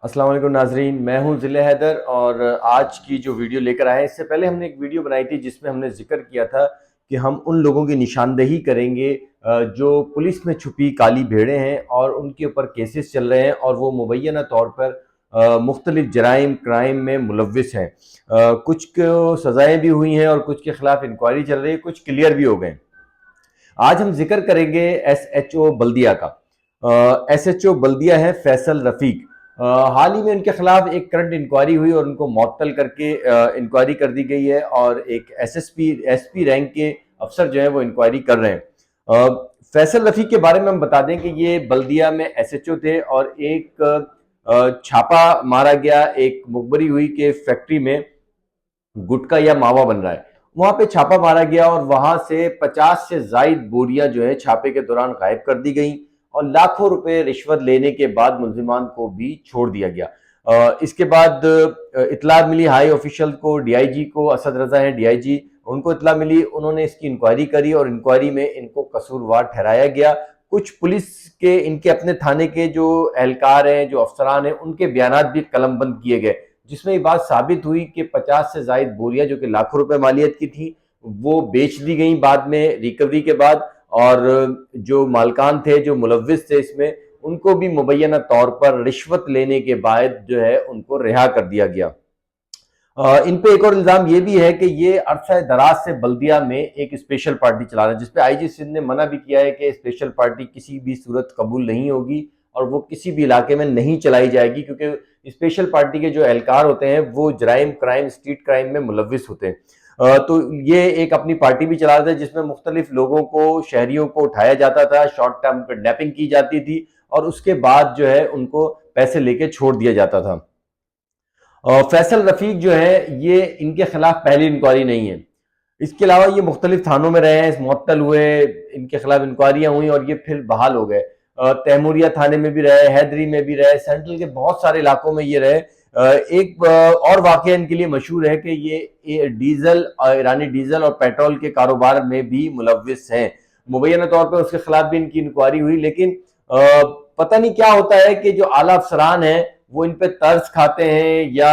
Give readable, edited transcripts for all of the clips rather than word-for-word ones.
अस्सलाम वालेकुम नाजरीन, मैं हूं ज़िले हैदर और आज की जो वीडियो लेकर आए हैं, इससे पहले हमने एक वीडियो बनाई थी जिसमें हमने जिक्र किया था कि हम उन लोगों की निशानदेही करेंगे जो पुलिस में छुपी काली भेड़ें हैं और उनके ऊपर केसेस चल रहे हैं और वो मुबैना तौर पर मुख्तलिफ जराइम क्राइम में मुलव्विस हैं। कुछ को सज़ाएँ भी हुई हैं और कुछ के खिलाफ इंक्वायरी चल रही है, कुछ क्लियर भी हो गए। आज हम जिक्र करेंगे SHO बल्दिया का। SHO बल्दिया है फैसल रफीक। हाल ही में उनके खिलाफ एक करंट इंक्वायरी हुई और उनको मअतल करके इंक्वायरी कर दी गई है और एक SP रैंक के अफसर जो है वो इंक्वायरी कर रहे हैं। फैसल रफीक के बारे में हम बता दें कि ये बल्दिया में SHO थे और एक छापा मारा गया एक मुखबरी हुई कि फैक्ट्री में गुटखा या मावा बन रहा है। वहां पे छापा मारा गया और वहां से 50 से जायद बोरियां जो है छापे के दौरान गायब कर दी गई और लाखों रुपए रिश्वत लेने के बाद मुलजिमान को भी छोड़ दिया गया। इसके बाद इतला मिली हाई ऑफिशियल को, DIG को, असद रजा है DIG, उनको इतला मिली, उन्होंने इसकी इंक्वायरी करी और इंक्वायरी में इनको कसूरवार ठहराया गया। कुछ पुलिस के इनके अपने थाने के जो एहलकार हैं, जो अफसरान हैं, उनके बयानात भी कलमबंद किए गए जिसमें ये बात साबित हुई कि 50 से जायद बोरियां जो कि लाखों रुपए मालियत की थी वो बेच दी गई बाद में रिकवरी के बाद, और जो मालकान थे जो मुलव्विस थे इसमें उनको भी मुबैना तौर पर रिश्वत लेने के बाद जो है उनको रिहा कर दिया गया। इन पे एक और इल्जाम ये भी है कि ये अरसा दराज से बल्दिया में एक स्पेशल पार्टी चला रहे हैं जिसपे IG सिंध ने मना भी किया है कि स्पेशल पार्टी किसी भी सूरत कबूल नहीं होगी और वो किसी भी इलाके में नहीं चलाई जाएगी, क्योंकि स्पेशल पार्टी के जो एहलकार होते हैं वो जराइम क्राइम स्ट्रीट क्राइम में मुलव्विस होते हैं। तो ये एक अपनी पार्टी भी चला रहे थे जिसमें मुख्तलिफ लोगों को, शहरियों को उठाया जाता था, शॉर्ट टर्म किडनैपिंग की जाती थी और उसके बाद जो है उनको पैसे लेके छोड़ दिया जाता था। फैसल रफीक जो है ये इनके खिलाफ पहली इंक्वायरी नहीं है। इसके अलावा ये मुख्तलिफ थानों में रहे हैं, मुअत्तल हुए, इनके खिलाफ इंक्वायरियां हुई और ये फिर बहाल हो गए। तैमूरिया थाने में भी रहे, हैदरी में भी रहे, सेंट्रल के बहुत सारे इलाकों में ये रहे। एक और वाकया इनके लिए मशहूर है कि ये डीजल, ईरानी डीजल और पेट्रोल के कारोबार में भी मुलव्विस हैं। मुबैना तौर पर उसके खिलाफ भी इनकी इंक्वायरी हुई, लेकिन पता नहीं क्या होता है कि जो आला अफसरान है वो इन पे तर्ज खाते हैं या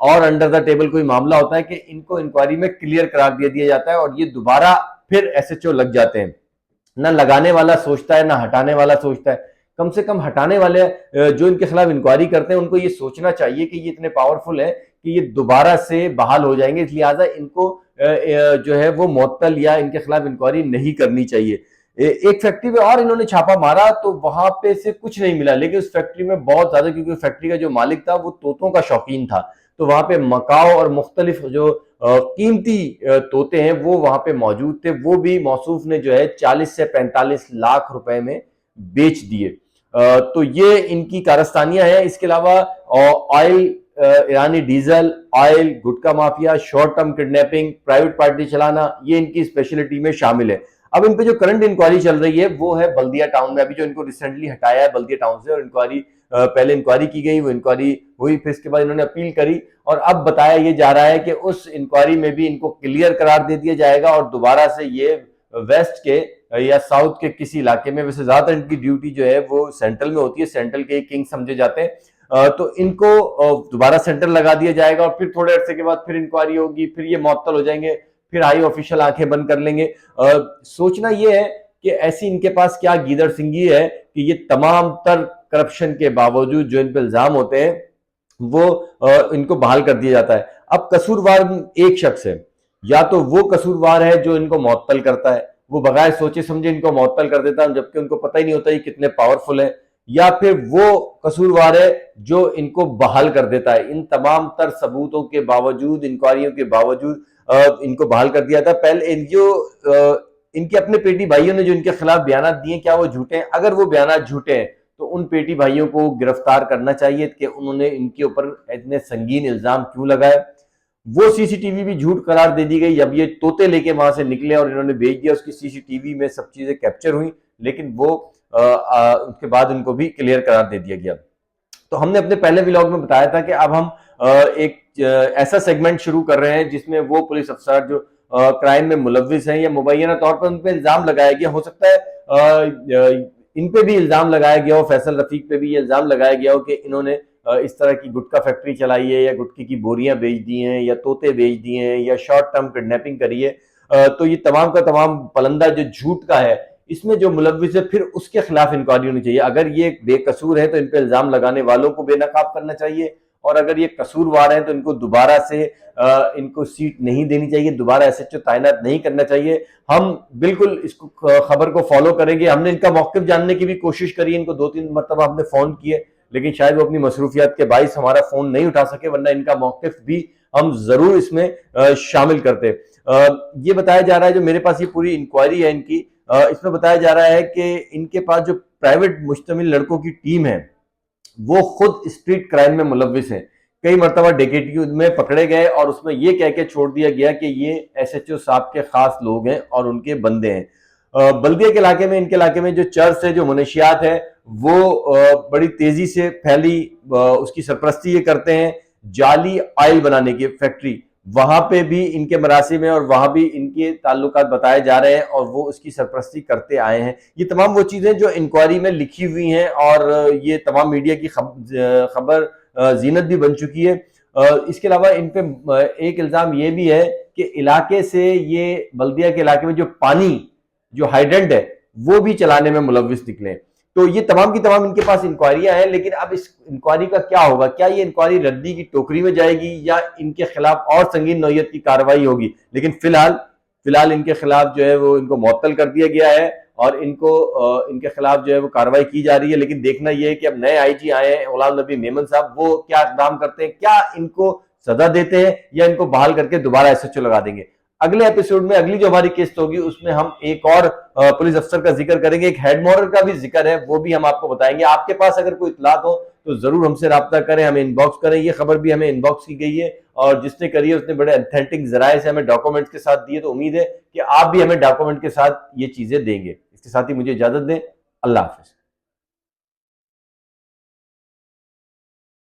और अंडर द टेबल कोई मामला होता है कि इनको इंक्वायरी में क्लियर करार दिया जाता है और ये दोबारा फिर SHO लग जाते हैं। ना लगाने वाला सोचता है ना हटाने वाला सोचता है। कम से कम हटाने वाले जो इनके खिलाफ इंक्वायरी करते हैं उनको ये सोचना चाहिए कि ये इतने पावरफुल है कि ये दोबारा से बहाल हो जाएंगे, लिहाजा इनको जो है वो मुअत्तल या इनके खिलाफ इंक्वायरी नहीं करनी चाहिए। एक फैक्ट्री में और इन्होंने छापा मारा तो वहां पे से कुछ नहीं मिला, लेकिन उस फैक्ट्री में बहुत ज्यादा, क्योंकि फैक्ट्री का जो मालिक था वो तोतों का शौकीन था, तो वहां पे मकाओ और मुख्तलिफ जो कीमती तोते हैं वो वहां पे मौजूद थे। वो भी मौसूफ ने जो है 40 से 45 लाख रुपए में बेच दिए। तो ये इनकी कारस्तानियां हैं। इसके अलावा ऑयल, ईरानी diesel, oil, gutkha mafia, short term kidnapping, private party चलाना, ये इनकी स्पेशलिटी में शामिल है। अब इन पे जो करंट इंक्वायरी चल रही है वो है बल्दिया टाउन में, अभी जो इनको रिसेंटली हटाया है बल्दिया टाउन से, और इंक्वायरी पहले इंक्वायरी की गई, वो इंक्वायरी हुई, फिर इसके बाद इन्होंने अपील करी और अब बताया ये जा रहा है कि उस इंक्वायरी में भी इनको क्लियर करार दे दिया जाएगा और दोबारा से ये वेस्ट के या साउथ के किसी इलाके में, वैसे ज्यादातर इनकी ड्यूटी जो है वो सेंट्रल में होती है, सेंट्रल के किंग समझे जाते हैं, तो इनको दोबारा सेंटर लगा दिया जाएगा और फिर थोड़े अरसे के बाद फिर इंक्वायरी होगी, फिर ये मुअत्तल हो जाएंगे, फिर हाई ऑफिशियल आंखें बंद कर लेंगे। सोचना ये है कि ऐसी इनके पास क्या गीदड़ सिंगी है कि ये तमाम तर करप्शन के बावजूद जो इन पर इल्जाम होते हैं वो इनको बहाल कर दिया जाता है। अब कसूरवार एक शख्स है, या तो वो कसूरवार है जो इनको मुअत्तल करता है, वो बगैर सोचे समझे इनको मुअत्तल कर देता है जबकि उनको पता ही नहीं होता ये कितने पावरफुल है, या फिर वो कसूरवार है जो इनको बहाल कर देता है। इन तमाम तर सबूतों के बावजूद, इंक्वायरियों के बावजूद इनको बहाल कर दिया था। पहले जो इनके अपने पेटी भाइयों ने जो इनके खिलाफ बयान दिए, क्या वो झूठे हैं? अगर वो बयान झूठे हैं तो उन पेटी भाइयों को गिरफ्तार करना चाहिए कि उन्होंने इनके ऊपर इतने संगीन इल्जाम क्यों लगाए। वो CCTV भी झूठ करार दे दी गई जब ये तोते लेके वहां से निकले और इन्होंने भेज दिया, उसकी CCTV में सब चीजें कैप्चर हुई, लेकिन वो उसके बाद इनको भी क्लियर करार दे दिया गया। तो हमने अपने पहले व्लॉग में बताया था कि अब हम एक ऐसा सेगमेंट शुरू कर रहे हैं जिसमें वो पुलिस अफसर जो क्राइम में मुलव्विस हैं या मुबैना तौर पर उन पे इल्जाम लगाया गया, हो सकता है इन पे भी इल्जाम लगाया गया हो, फैसल रफीक पे भी ये इल्जाम लगाया गया हो कि इन्होंने इस तरह की गुटखा फैक्ट्री चलाई है या गुटखे की बोरियां बेच दी हैं या तोते बेच दिए हैं या शॉर्ट टर्म किडनैपिंग करी है, तो ये तमाम का तमाम पलंदा जो झूठ का है, इसमें जो मुलव्विस है फिर उसके खिलाफ इंक्वायरी होनी चाहिए। अगर ये बेकसूर है तो इन पे इल्जाम लगाने वालों को बेनकाब करना चाहिए, और अगर ये कसूरवार हैं तो इनको दोबारा से इनको सीट नहीं देनी चाहिए, दोबारा एसएचओ तैनात नहीं करना चाहिए। हम बिल्कुल इसको खबर को फॉलो करेंगे। हमने इनका मौकिफ जानने की भी कोशिश करी, इनको 2-3 मरतबा हमने फोन किए, लेकिन शायद वो अपनी मसरूफियात के बाइस हमारा फोन नहीं उठा सके, वरना इनका मौकिफ भी हम जरूर इसमें शामिल करते। ये बताया जा रहा है, जो मेरे पास ये पूरी इंक्वायरी है इनकी, इसमें बताया जा रहा है कि इनके पास जो प्राइवेट मुश्तमिल लड़कों की टीम है वो खुद स्ट्रीट क्राइम में मुलव्विस है। कई मरतबा डकैती में पकड़े गए और उसमें यह कह के छोड़ दिया गया कि ये एसएचओ साहब के खास लोग हैं और उनके बंदे हैं। बल्दिया के इलाके में, इनके इलाके में जो चर्च है, जो मनशियात है, वो बड़ी तेजी से फैली, उसकी सरपरस्ती ये करते हैं। जाली ऑयल बनाने की फैक्ट्री, वहां पे भी इनके मरासिम है और वहां भी इनके ताल्लुकात बताए जा रहे हैं और वो उसकी सरपरस्ती करते आए हैं। ये तमाम वो चीजें जो इंक्वायरी में लिखी हुई हैं और ये तमाम मीडिया की खबर जीनत भी बन चुकी है। इसके अलावा इन पे एक इल्जाम ये भी है कि इलाके से, ये बल्दिया के इलाके में जो पानी, जो हाइड्रेंट है, वो भी चलाने में मुलव्विस निकले। तो ये तमाम की तमाम इनके पास इंक्वायरियां हैं, लेकिन अब इस इंक्वायरी का क्या होगा? क्या ये इंक्वायरी रद्दी की टोकरी में जाएगी या इनके खिलाफ और संगीन नौयत की कार्रवाई होगी? लेकिन फिलहाल इनके खिलाफ जो है वो इनको मुअत्तल कर दिया गया है और इनके खिलाफ जो है वो कार्रवाई की जा रही है। लेकिन देखना यह है कि अब नए आईजी आए हैं गुलाम नबी मेमन साहब, वो क्या इकदाम करते हैं, क्या इनको सजा देते हैं या इनको बहाल करके दोबारा एसएचओ लगा देंगे। अगले एपिसोड में, अगली जो हमारी किस्त होगी, उसमें हम एक और पुलिस अफसर का जिक्र करेंगे, एक हेड मॉडल का भी जिक्र है, वो भी हम आपको बताएंगे। आपके पास अगर कोई इत्तलात हो तो जरूर हमसे राब्ता करें, हमें इनबॉक्स करें। ये खबर भी हमें इनबॉक्स की गई है और जिसने करी है उसने बड़े ऑथेंटिक जराये से हमें डॉक्यूमेंट्स के साथ दिए, तो उम्मीद है कि आप भी हमें डॉक्यूमेंट के साथ ये चीजें देंगे। इसके साथ ही मुझे इजाजत दें। अल्लाह हाफिज।